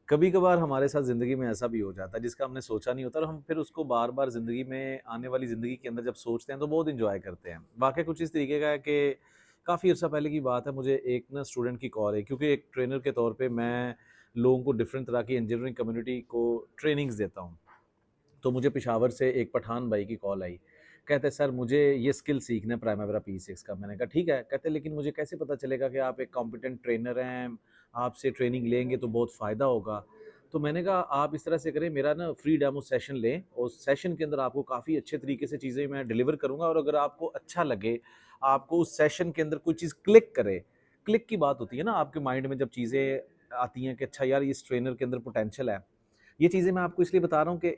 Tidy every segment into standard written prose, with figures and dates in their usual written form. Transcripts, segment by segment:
کبھی کبھار ہمارے ساتھ زندگی میں ایسا بھی ہو جاتا ہے جس کا ہم نے سوچا نہیں ہوتا، اور ہم پھر اس کو بار بار زندگی میں آنے والی زندگی کے اندر جب سوچتے ہیں تو بہت انجوائے کرتے ہیں۔ واقعہ کچھ اس طریقے کا ہے کہ کافی عرصہ پہلے کی بات ہے، مجھے ایک نا اسٹوڈنٹ کی کال ہے، کیونکہ ایک ٹرینر کے طور پہ میں لوگوں کو ڈفرینٹ طرح کی انجینئرنگ کمیونٹی کو ٹریننگز دیتا ہوں۔ تو مجھے پشاور سے ایک پٹھان بھائی کی کال آئی، کہتے سر مجھے یہ اسکل سیکھنا ہے پرائمرا P6 کا۔ میں نے کہا ٹھیک ہے، کہتے لیکن مجھے کیسے پتہ چلے گا کہ آپ ایک کمپیٹنٹ ٹرینر ہیں، آپ سے ٹریننگ لیں گے تو بہت فائدہ ہوگا۔ تو میں نے کہا آپ اس طرح سے کریں، میرا نا فری ڈیمو سیشن لیں، اور سیشن کے اندر آپ کو کافی اچھے طریقے سے چیزیں میں ڈیلیور کروں گا، اور اگر آپ کو اچھا لگے، آپ کو اس سیشن کے اندر کوئی چیز کلک کرے، کلک کی بات ہوتی ہے نا آپ کے مائنڈ میں جب چیزیں آتی ہیں کہ اچھا یار اس ٹرینر کے اندر پوٹینشیل ہے، یہ چیزیں میں آپ کو اس لیے بتا رہا ہوں کہ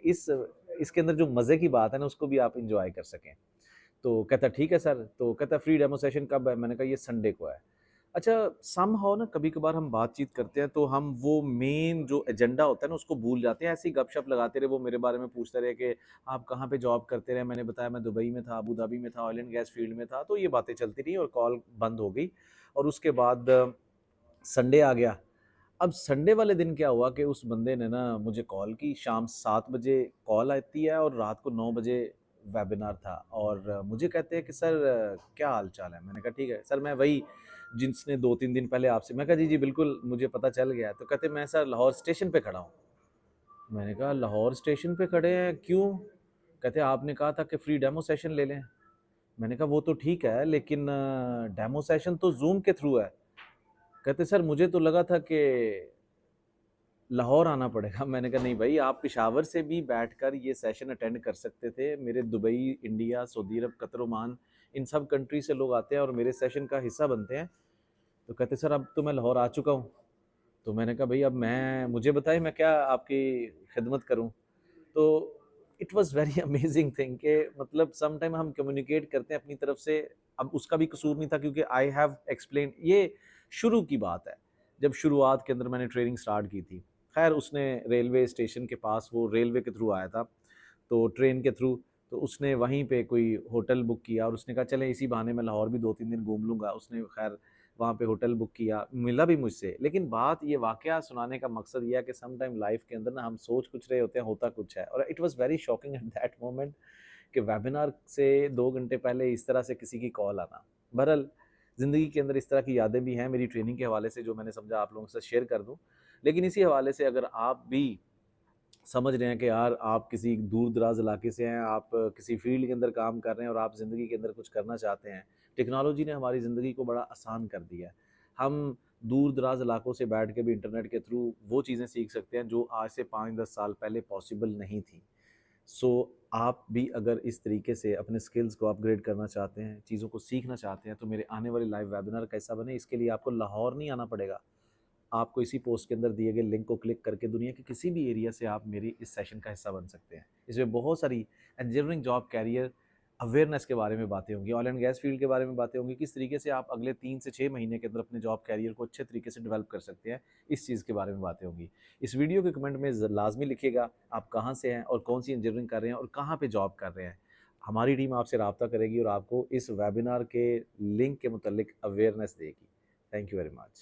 اس کے اندر جو مزے کی بات ہے نا اس کو بھی آپ انجوائے کر سکیں۔ تو کہتا ٹھیک ہے سر، تو کہتا فری ڈیمو سیشن کب ہے؟ میں نے کہا یہ سنڈے کو ہے۔ اچھا سم ہاؤ نا کبھی کبھار ہم بات چیت کرتے ہیں تو ہم وہ مین جو ایجنڈا ہوتا ہے نا اس کو بھول جاتے ہیں، ایسی گپ شپ لگاتے رہے، وہ میرے بارے میں پوچھتے رہے کہ آپ کہاں پہ جاب کرتے رہے، میں نے بتایا میں دبئی میں تھا، ابو دھابی میں تھا، آئل اینڈ گیس فیلڈ میں تھا، تو یہ باتیں چلتی رہی اور کال بند ہو گئی۔ اور اس کے بعد سنڈے آ گیا۔ اب سنڈے والے دن کیا ہوا کہ اس بندے نے نا مجھے کال کی، شام 7 بجے کال آتی ہے اور رات کو 9 بجے ویبینار تھا، اور مجھے کہتے ہیں کہ سر کیا حال چال ہے؟ میں نے کہا ٹھیک ہے سر، میں وہی جس نے 2 3 دن پہلے آپ سے، میں کہا جی جی بالکل مجھے پتہ چل گیا ہے۔ تو کہتے میں سر لاہور اسٹیشن پہ کھڑا ہوں۔ میں نے کہا لاہور اسٹیشن پہ کھڑے ہیں کیوں؟ کہتے آپ نے کہا تھا کہ فری ڈیمو سیشن لے لیں۔ میں نے کہا وہ تو ٹھیک ہے لیکن ڈیمو سیشن تو زوم کے تھرو ہے۔ کہتے سر مجھے تو لگا تھا کہ لاہور آنا پڑے گا۔ میں نے کہا نہیں بھائی، آپ پشاور سے بھی بیٹھ کر یہ سیشن اٹینڈ کر سکتے تھے، میرے دبئی، انڈیا، سعودی عرب، قطر، عمان، ان سب کنٹری سے لوگ آتے ہیں اور میرے سیشن کا حصہ بنتے ہیں۔ تو کہتے سر اب تو میں لاہور آ چکا ہوں۔ تو میں نے کہا بھائی اب مجھے بتائیں میں کیا آپ کی خدمت کروں۔ تو it was very amazing thing کہ مطلب سم ٹائم ہم کمیونیکیٹ کرتے ہیں اپنی طرف سے، اب اس کا بھی قصور نہیں تھا کیونکہ آئی ہیو ایکسپلین، یہ شروع کی بات ہے جب شروعات کے اندر میں نے ٹریننگ سٹارٹ کی تھی۔ خیر اس نے ریلوے اسٹیشن کے پاس، وہ ریلوے کے تھرو آیا تھا تو ٹرین کے تھرو، تو اس نے وہیں پہ کوئی ہوٹل بک کیا اور اس نے کہا چلیں اسی بہانے میں لاہور بھی 2 3 دن گھوم لوں گا۔ اس نے خیر وہاں پہ ہوٹل بک کیا، ملا بھی مجھ سے، لیکن بات یہ واقعہ سنانے کا مقصد یہ ہے کہ سم ٹائم لائف کے اندر نا ہم سوچ کچھ رہے ہوتے ہیں، ہوتا کچھ ہے۔ اور it was very shocking at that moment کہ ویبینار سے 2 گھنٹے پہلے اس طرح سے کسی کی کال آنا۔ بہرحال زندگی کے اندر اس طرح کی یادیں بھی ہیں میری ٹریننگ کے حوالے سے جو میں نے سمجھا آپ لوگوں کے ساتھ شیئر کر دوں۔ لیکن اسی حوالے سے اگر آپ بھی سمجھ رہے ہیں کہ یار آپ کسی دور دراز علاقے سے ہیں، آپ کسی فیلڈ کے اندر کام کر رہے ہیں اور آپ زندگی کے اندر کچھ کرنا چاہتے ہیں، ٹیکنالوجی نے ہماری زندگی کو بڑا آسان کر دیا ہے۔ ہم دور دراز علاقوں سے بیٹھ کے بھی انٹرنیٹ کے تھرو وہ چیزیں سیکھ سکتے ہیں جو آج سے 5 10 سال پہلے پاسبل نہیں تھیں۔ سو آپ بھی اگر اس طریقے سے اپنے سکلز کو اپ گریڈ کرنا چاہتے ہیں، چیزوں کو سیکھنا چاہتے ہیں، تو میرے آنے والے لائیو ویبینار کا حصہ بنیں۔ اس کے لیے آپ کو لاہور نہیں آنا پڑے گا، آپ کو اسی پوسٹ کے اندر دیے گئے لنک کو کلک کر کے دنیا کے کسی بھی ایریا سے آپ میری اس سیشن کا حصہ بن سکتے ہیں۔ اس میں بہت ساری انجینئرنگ جاب کیریئر اویئرنیس کے بارے میں باتیں ہوں گی، آئل اینڈ گیس فیلڈ کے بارے میں باتیں ہوں گی، کس طریقے سے آپ اگلے 3 سے 6 مہینے کے اندر اپنے جاب کیریئر کو اچھے طریقے سے ڈیولپ کر سکتے ہیں، اس چیز کے بارے میں باتیں ہوں گی۔ اس ویڈیو کے کمنٹ میں لازمی لکھیے گا آپ کہاں سے ہیں اور کون سی انجینئرنگ کر رہے ہیں اور کہاں پہ جاب کر رہے ہیں۔ ہماری ٹیم آپ سے رابطہ کرے گی اور آپ کو اس ویبینار کے لنک کے متعلق اویئرنیس دے گی۔ Thank you very much.